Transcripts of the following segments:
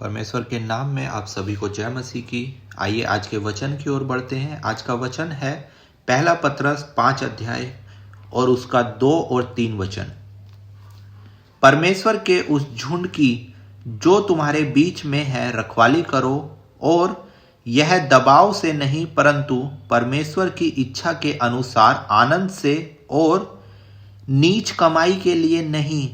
परमेश्वर के नाम में आप सभी को जय मसीह की। आइए आज के वचन की ओर बढ़ते हैं। आज का वचन है पहला पतरस 5 अध्याय और उसका 2 और 3 वचन। परमेश्वर के उस झुंड की जो तुम्हारे बीच में है रखवाली करो, और यह दबाव से नहीं परंतु परमेश्वर की इच्छा के अनुसार आनंद से, और नीच कमाई के लिए नहीं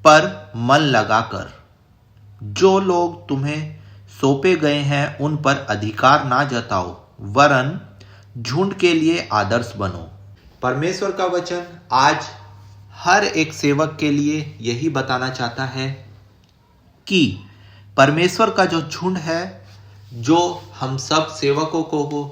पर मन लगाकर। जो लोग तुम्हें सौंपे गए हैं उन पर अधिकार ना जताओ, वरन झुंड के लिए आदर्श बनो। परमेश्वर का वचन आज हर एक सेवक के लिए यही बताना चाहता है कि परमेश्वर का जो झुंड है, जो हम सब सेवकों को हो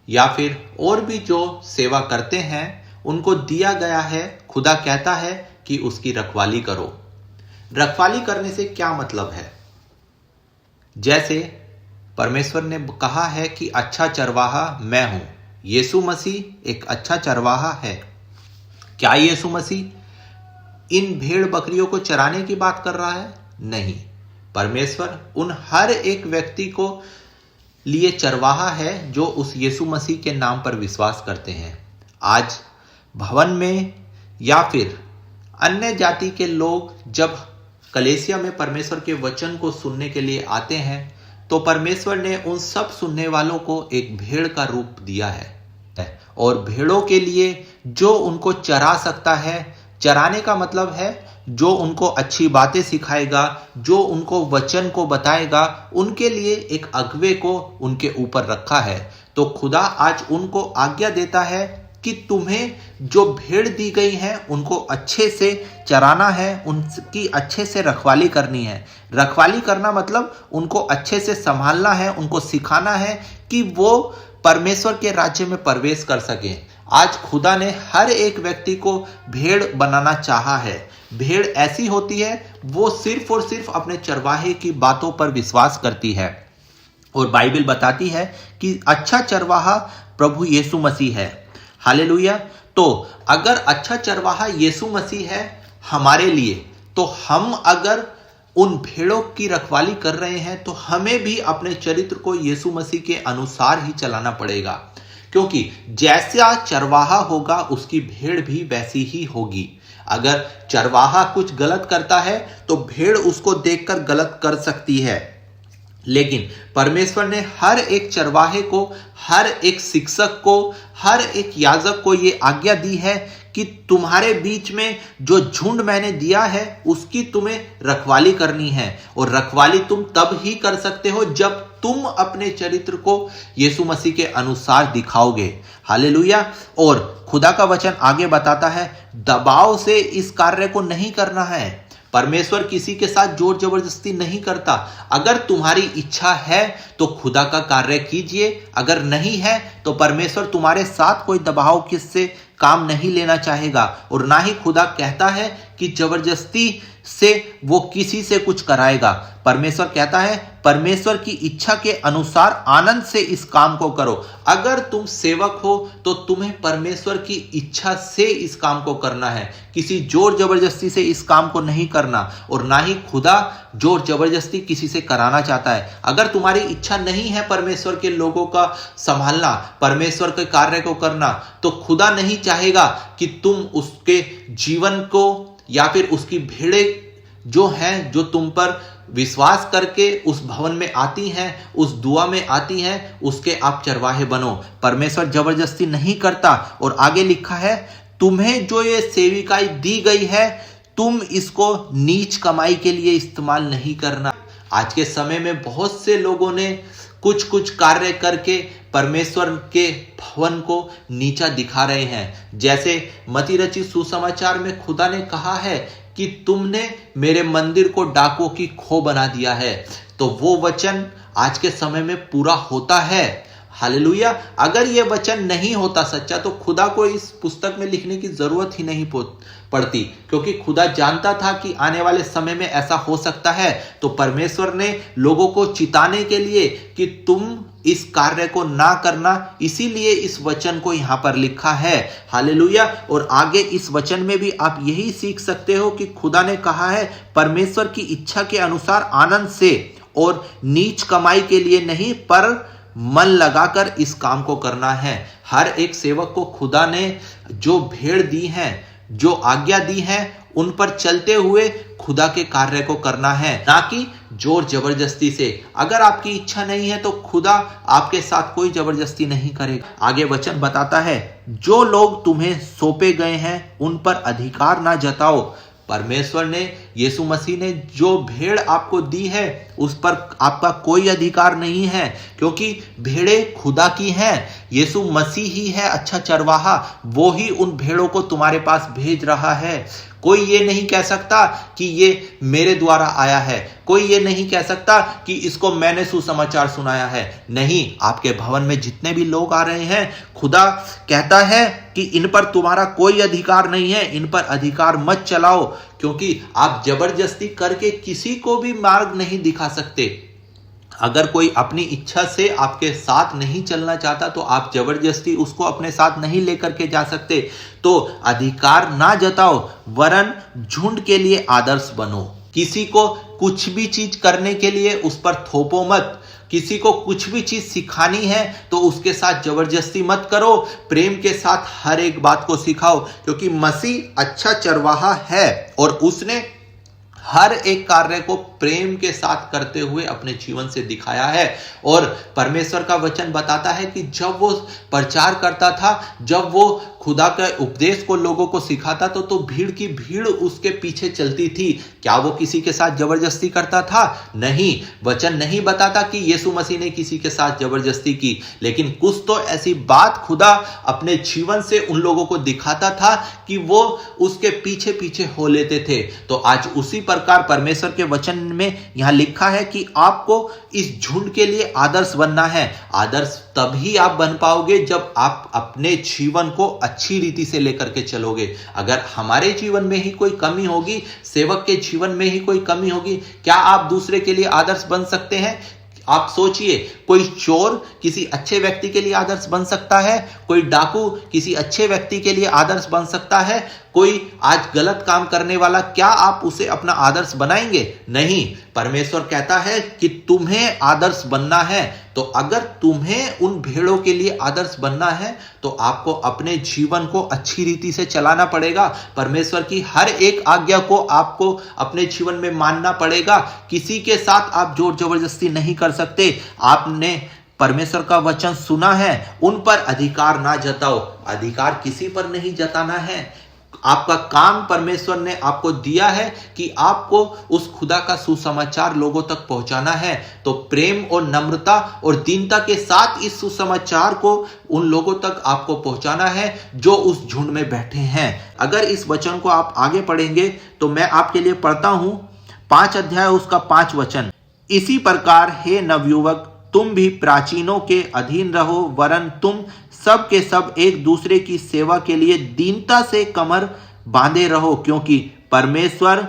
या फिर और भी जो सेवा करते हैं, उनको दिया गया है। खुदा कहता है कि उसकी रखवाली करो। रखवाली करने से क्या मतलब है? जैसे परमेश्वर ने कहा है कि अच्छा चरवाहा मैं हूं। यीशु मसीह एक अच्छा चरवाहा है। क्या यीशु मसीह इन भेड़ बकरियों को चराने की बात कर रहा है? नहीं। परमेश्वर उन हर एक व्यक्ति को लिए चरवाहा है जो उस यीशु मसीह के नाम पर विश्वास करते हैं। आज भवन में या फिर अन्य जाति के लोग जब कलीसिया में परमेश्वर के वचन को सुनने के लिए आते हैं, तो परमेश्वर ने उन सब सुनने वालों को एक भेड़ का रूप दिया है, और भेड़ों के लिए जो उनको चरा सकता है। चराने का मतलब है जो उनको अच्छी बातें सिखाएगा, जो उनको वचन को बताएगा, उनके लिए एक अगुवे को उनके ऊपर रखा है। तो खुदा आज उनको आज्ञा देता है कि तुम्हें जो भेड़ दी गई है उनको अच्छे से चराना है, उनकी अच्छे से रखवाली करनी है। रखवाली करना मतलब उनको अच्छे से संभालना है, उनको सिखाना है कि वो परमेश्वर के राज्य में प्रवेश कर सके। आज खुदा ने हर एक व्यक्ति को भेड़ बनाना चाहा है। भेड़ ऐसी होती है, वो सिर्फ और सिर्फ अपने चरवाहे की बातों पर विश्वास करती है, और बाइबल बताती है कि अच्छा चरवाहा प्रभु यीशु मसीह है। हालेलुया। तो अगर अच्छा चरवाहा यीशु मसीह है हमारे लिए, तो हम अगर उन भेड़ों की रखवाली कर रहे हैं तो हमें भी अपने चरित्र को यीशु मसीह के अनुसार ही चलाना पड़ेगा, क्योंकि जैसा चरवाहा होगा उसकी भेड़ भी वैसी ही होगी। अगर चरवाहा कुछ गलत करता है तो भेड़ उसको देखकर गलत कर सकती है, लेकिन परमेश्वर ने हर एक चरवाहे को, हर एक शिक्षक को, हर एक याजक को यह आज्ञा दी है कि तुम्हारे बीच में जो झुंड मैंने दिया है उसकी तुम्हें रखवाली करनी है। और रखवाली तुम तब ही कर सकते हो जब तुम अपने चरित्र को यीशु मसीह के अनुसार दिखाओगे। हालेलुया। और खुदा का वचन आगे बताता है, दबाव से इस कार्य को नहीं करना है। परमेश्वर किसी के साथ जोर जबरदस्ती नहीं करता। अगर तुम्हारी इच्छा है तो खुदा का कार्य कीजिए, अगर नहीं है तो परमेश्वर तुम्हारे साथ कोई दबाव किससे काम नहीं लेना चाहेगा। और ना ही खुदा कहता है कि जबरदस्ती से वो किसी से कुछ कराएगा। परमेश्वर कहता है परमेश्वर की इच्छा के अनुसार आनंद से इस काम को करो। अगर तुम सेवक हो तो तुम्हें परमेश्वर की इच्छा से इस काम को करना है, किसी जोर जबरदस्ती से इस काम को नहीं करना। और ना ही खुदा जोर जबरदस्ती किसी से कराना चाहता है। अगर तुम्हारी इच्छा नहीं है परमेश्वर के लोगों का संभालना, परमेश्वर के कार्य को करना, तो खुदा नहीं चाहेगा कि तुम उसके जीवन को या फिर उसकी भेड़ें जो हैं, जो तुम पर विश्वास करके उस भवन में आती हैं, उस दुआ में आती हैं, उसके आप चरवाहे बनो। परमेश्वर जबरदस्ती नहीं करता। और आगे लिखा है, तुम्हें जो ये सेविकाई दी गई है, तुम इसको नीच कमाई के लिए इस्तेमाल नहीं करना। आज के समय में बहुत से लोगों ने कुछ कुछ कार्य करके परमेश्वर के भवन को नीचा दिखा रहे हैं। जैसे मती रचित सुसमाचार में खुदा ने कहा है कि तुमने मेरे मंदिर को डाकुओं की खो बना दिया है। तो वो वचन आज के समय में पूरा होता है। हालेलुया। अगर ये वचन नहीं होता सच्चा, तो खुदा को इस पुस्तक में लिखने की जरूरत ही नहीं पड़ती, क्योंकि खुदा जानता था कि आने वाले समय में ऐसा हो सकता है। तो परमेश्वर ने लोगों को चिताने के लिए कि तुम इस कार्य को ना करना, इसीलिए इस वचन को यहां पर लिखा है। हालेलुया। और आगे इस वचन में भी आप यही सीख सकते हो कि खुदा ने कहा है परमेश्वर की इच्छा के अनुसार आनंद से, और नीच कमाई के लिए नहीं, पर मन लगाकर इस काम को करना है। हर एक सेवक को खुदा ने जो भेड़ दी है, जो आज्ञा दी है, उन पर चलते हुए खुदा के कार्य को करना है, ना कि जोर जबरदस्ती से। अगर आपकी इच्छा नहीं है तो खुदा आपके साथ कोई जबरदस्ती नहीं करेगा। आगे वचन बताता है, जो लोग तुम्हें सौंपे गए हैं उन पर अधिकार ना जताओ। परमेश्वर ने, यीशु मसीह ने जो भेड़ आपको दी है उस पर आपका कोई अधिकार नहीं है, क्योंकि भेड़ें खुदा की हैं। यीशु मसीह ही है अच्छा चरवाहा, वो ही उन भेड़ों को तुम्हारे पास भेज रहा है। कोई ये नहीं कह सकता कि ये मेरे द्वारा आया है, कोई ये नहीं कह सकता कि इसको मैंने सुसमाचार सुनाया है। नहीं, आपके भवन में जितने भी लोग आ रहे हैं, खुदा कहता है कि इन पर तुम्हारा कोई अधिकार नहीं है, इन पर अधिकार मत चलाओ, क्योंकि आप जबरदस्ती करके किसी को भी मार्ग नहीं दिखा सकते। अगर कोई अपनी इच्छा से आपके साथ नहीं चलना चाहता तो आप जबरदस्ती उसको अपने साथ नहीं लेकर के जा सकते। तो अधिकार ना जताओ, वरन झुंड के लिए आदर्श बनो। किसी को कुछ भी चीज करने के लिए उस पर थोपो मत। किसी को कुछ भी चीज सिखानी है तो उसके साथ जबरदस्ती मत करो, प्रेम के साथ हर एक बात को सिखाओ, क्योंकि मसीह अच्छा चरवाहा है और उसने हर एक कार्य को प्रेम के साथ करते हुए अपने जीवन से दिखाया है। और परमेश्वर का वचन बताता है कि जब वो प्रचार करता था, जब वो खुदा के उपदेश को लोगों को सिखाता तो भीड़ की भीड़ उसके पीछे चलती थी। क्या वो किसी के साथ जबरदस्ती करता था? नहीं, वचन नहीं बताता कि यीशु मसीह ने किसी के साथ जबरदस्ती की, लेकिन कुछ तो ऐसी बात खुदा अपने जीवन से उन लोगों को दिखाता था कि वो उसके पीछे पीछे हो लेते थे। तो आज उसी प्रकार परमेश्वर के वचन में यहां लिखा है कि आपको इस झुंड के लिए आदर्श बनना है। आदर्श तभी आप बन पाओगे जब आप अपने जीवन को अच्छी रीति से लेकर के चलोगे। अगर हमारे जीवन में ही कोई कमी होगी, सेवक के जीवन में ही कोई कमी होगी, क्या आप दूसरे के लिए आदर्श बन सकते हैं? आप सोचिए, कोई चोर किसी अच्छे व्यक्ति के लिए आदर्श बन सकता है? कोई डाकू किसी अच्छे व्यक्ति के लिए आदर्श बन सकता है? कोई आज गलत काम करने वाला, क्या आप उसे अपना आदर्श बनाएंगे? नहीं। परमेश्वर कहता है कि तुम्हें आदर्श बनना है। तो अगर तुम्हें उन भेड़ों के लिए आदर्श बनना है तो आपको अपने जीवन को अच्छी रीति से चलाना पड़ेगा। परमेश्वर की हर एक आज्ञा को आपको अपने जीवन में मानना पड़ेगा। किसी के साथ आप जोर जबरदस्ती नहीं कर सकते। आपने परमेश्वर का वचन सुना है, उन पर अधिकार ना जताओ। अधिकार किसी पर नहीं जताना है। आपका काम परमेश्वर ने आपको दिया है कि आपको उस खुदा का सुसमाचार लोगों तक पहुंचाना है। तो प्रेम और नम्रता और दीनता के साथ इस सुसमाचार को उन लोगों तक आपको पहुंचाना है जो उस झुंड में बैठे हैं। अगर इस वचन को आप आगे पढ़ेंगे तो मैं आपके लिए पढ़ता हूं 5 अध्याय उसका 5 वचन। इसी प्रकार हे नवयुवक, तुम भी प्राचीनों के अधीन रहो, वरन तुम सब के सब एक दूसरे की सेवा के लिए दीनता से कमर बांधे रहो, क्योंकि परमेश्वर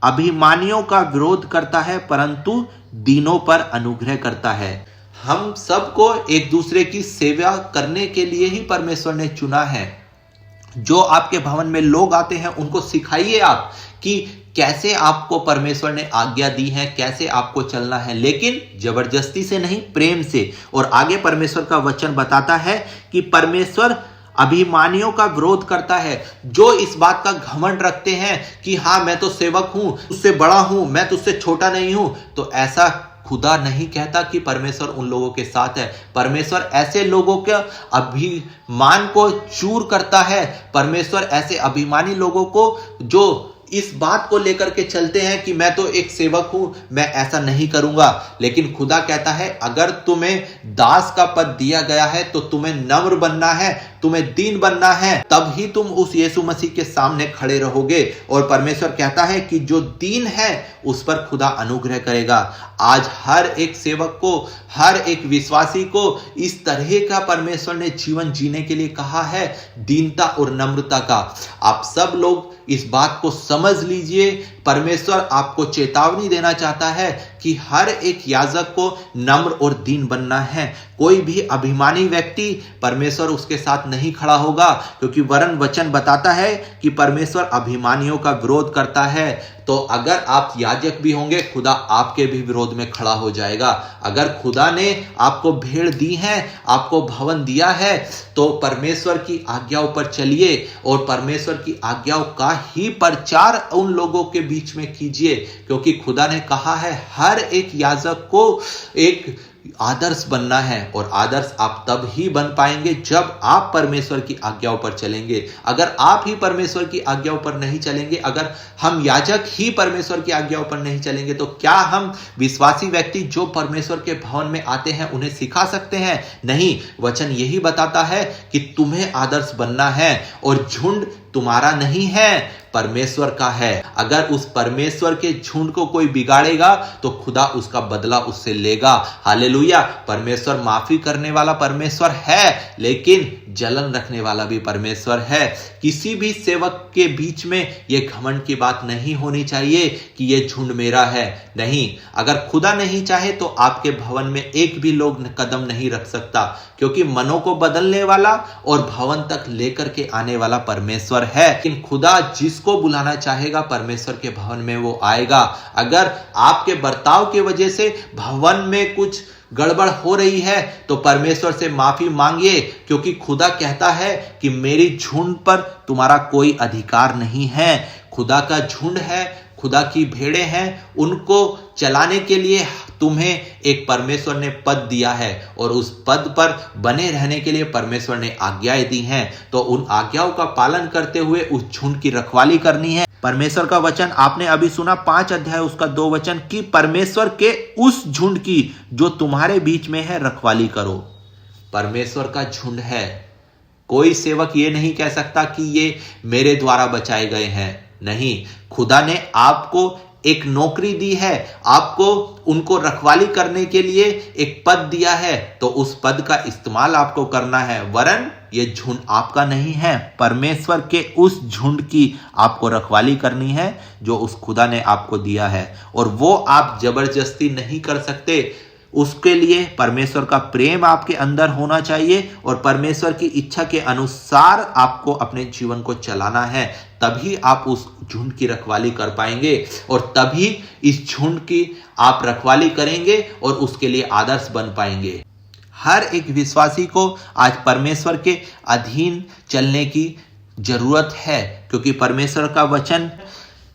अभिमानियों का विरोध करता है परंतु दीनों पर अनुग्रह करता है। हम सबको एक दूसरे की सेवा करने के लिए ही परमेश्वर ने चुना है। जो आपके भवन में लोग आते हैं उनको सिखाइए आप कि कैसे आपको परमेश्वर ने आज्ञा दी है, कैसे आपको चलना है, लेकिन जबरदस्ती से नहीं, प्रेम से। और आगे परमेश्वर का वचन बताता है कि परमेश्वर अभिमानियों का विरोध करता है, जो इस बात का घमंड रखते हैं कि हाँ मैं तो सेवक हूं, उससे बड़ा हूं, मैं तुझसे छोटा नहीं हूं। तो ऐसा खुदा नहीं कहता कि परमेश्वर उन लोगों के साथ है। परमेश्वर ऐसे लोगों के अभिमान को चूर करता है। परमेश्वर ऐसे अभिमानी लोगों को जो इस बात को लेकर के चलते हैं कि मैं तो एक सेवक हूं, मैं ऐसा नहीं करूंगा। लेकिन खुदा कहता है अगर तुम्हें दास का पद दिया गया है तो तुम्हें नम्र बनना है, तुम्हें दीन बनना है, तब ही तुम उस यीशु मसीह के सामने खड़े रहोगे। और परमेश्वर कहता है कि जो दीन है उस पर खुदा अनुग्रह करेगा। आज हर एक सेवक को, हर एक विश्वासी को इस तरह का परमेश्वर ने जीवन जीने के लिए कहा है, दीनता और नम्रता का। आप सब लोग इस बात को समझ लीजिए। परमेश्वर आपको चेतावनी देना चाहता है कि हर एक याजक को नम्र और दीन बनना है। कोई भी अभिमानी व्यक्ति परमेश्वर उसके साथ नहीं खड़ा होगा, क्योंकि वरन वचन बताता है कि परमेश्वर अभिमानियों का विरोध करता है। तो अगर आप याजक भी होंगे, खुदा आपके भी विरोध में खड़ा हो जाएगा। अगर खुदा ने आपको भेड़ दी है, आपको भवन दिया है, तो परमेश्वर की आज्ञाओं पर चलिए और परमेश्वर की आज्ञाओं का ही प्रचार उन लोगों के बीच में कीजिए, क्योंकि खुदा ने कहा है हर एक याजक को एक आदर्श बनना है। और आदर्श आप तब ही बन पाएंगे जब आप परमेश्वर की आज्ञाओं पर चलेंगे। अगर आप ही परमेश्वर की आज्ञाओं पर नहीं चलेंगे, अगर हम याजक ही परमेश्वर की आज्ञाओं पर नहीं चलेंगे, तो क्या हम विश्वासी व्यक्ति जो परमेश्वर के भवन में आते हैं उन्हें सिखा सकते हैं? नहीं। वचन यही बताता है कि तुम्हें आदर्श बनना है और झुंड तुम्हारा नहीं है, परमेश्वर का है। अगर उस परमेश्वर के झुंड को कोई बिगाड़ेगा तो खुदा उसका बदला उससे लेगा। हालेलुया। परमेश्वर माफी करने वाला परमेश्वर है, लेकिन जलन रखने वाला भी परमेश्वर है। किसी भी सेवक के बीच में यह घमंड की बात नहीं होनी चाहिए कि यह झुंड मेरा है। नहीं, अगर खुदा नहीं चाहे तो आपके भवन में एक भी लोग कदम नहीं रख सकता, क्योंकि मनों को बदलने वाला और भवन तक लेकर के आने वाला परमेश्वर है। लेकिन खुदा जिसको बुलाना चाहेगा परमेश्वर के भवन में वो आएगा। अगर आपके बर्ताव की वजह से भवन में कुछ गड़बड़ हो रही है तो परमेश्वर से माफी मांगिए, क्योंकि खुदा कहता है कि मेरी झुंड पर तुम्हारा कोई अधिकार नहीं है। खुदा का झुंड है, खुदा की भेड़ें हैं, उनको चलाने के लिए तुम्हें एक परमेश्वर ने पद दिया है और उस पद पर बने रहने के लिए परमेश्वर ने आज्ञाएं दी हैं। तो उन आज्ञाओं का पालन करते हुए उस झुंड की रखवाली करनी है। परमेश्वर का वचन आपने अभी सुना, 5 अध्याय उसका 2 वचन कि परमेश्वर के उस झुंड की जो तुम्हारे बीच में है रखवाली करो। परमेश्वर का झुंड है। कोई सेवक ये नहीं कह सकता कि ये मेरे द्वारा बचाए गए हैं। नहीं, खुदा ने आपको एक नौकरी दी है, आपको उनको रखवाली करने के लिए एक पद दिया है, तो उस पद का इस्तेमाल आपको करना है। वरन ये झुंड आपका नहीं है, परमेश्वर के उस झुंड की आपको रखवाली करनी है जो उस खुदा ने आपको दिया है। और वो आप जबरदस्ती नहीं कर सकते। उसके लिए परमेश्वर का प्रेम आपके अंदर होना चाहिए और परमेश्वर की इच्छा के अनुसार आपको अपने जीवन को चलाना है। तभी आप उस झुंड की रखवाली कर पाएंगे और तभी इस झुंड की आप रखवाली करेंगे और उसके लिए आदर्श बन पाएंगे। हर एक विश्वासी को आज परमेश्वर के अधीन चलने की जरूरत है, क्योंकि परमेश्वर का वचन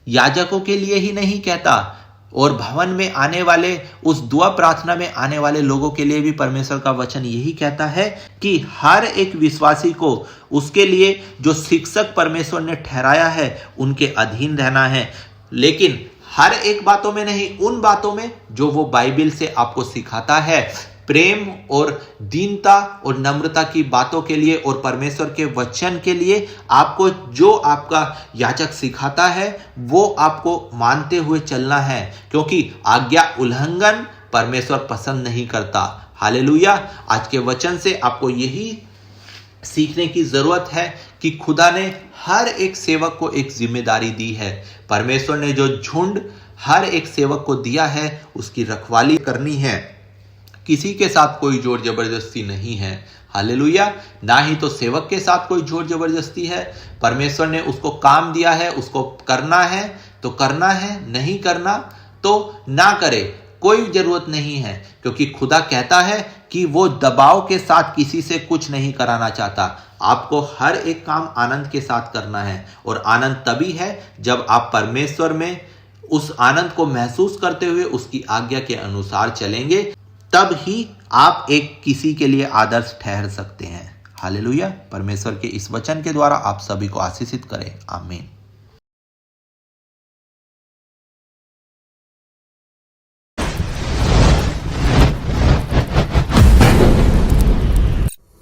याजकों के लिए ही नहीं कहता, और भवन में आने वाले, उस दुआ प्रार्थना में आने वाले लोगों के लिए भी परमेश्वर का वचन यही कहता है कि हर एक विश्वासी को उसके लिए जो शिक्षक परमेश्वर ने ठहराया है उनके अधीन रहना है। लेकिन हर एक बातों में नहीं, उन बातों में जो वो बाइबल से आपको सिखाता है। प्रेम और दीनता और नम्रता की बातों के लिए और परमेश्वर के वचन के लिए आपको जो आपका याजक सिखाता है वो आपको मानते हुए चलना है, क्योंकि आज्ञा उल्लंघन परमेश्वर पसंद नहीं करता। हालेलुया। आज के वचन से आपको यही सीखने की जरूरत है कि खुदा ने हर एक सेवक को एक जिम्मेदारी दी है। परमेश्वर ने जो झुंड हर एक सेवक को दिया है उसकी रखवाली करनी है। किसी के साथ कोई जोर जबरदस्ती नहीं है। हालेलुया। ना ही तो सेवक के साथ कोई जोर जबरदस्ती है। परमेश्वर ने उसको काम दिया है, उसको करना है तो करना है, नहीं करना तो ना करे, कोई जरूरत नहीं है, क्योंकि खुदा कहता है कि वो दबाव के साथ किसी से कुछ नहीं कराना चाहता। आपको हर एक काम आनंद के साथ करना है, और आनंद तभी है जब आप परमेश्वर में उस आनंद को महसूस करते हुए उसकी आज्ञा के अनुसार चलेंगे। तब ही आप एक किसी के लिए आदर्श ठहर सकते हैं। हालेलुया। परमेश्वर के इस वचन के द्वारा आप सभी को आशीषित करें। आमीन।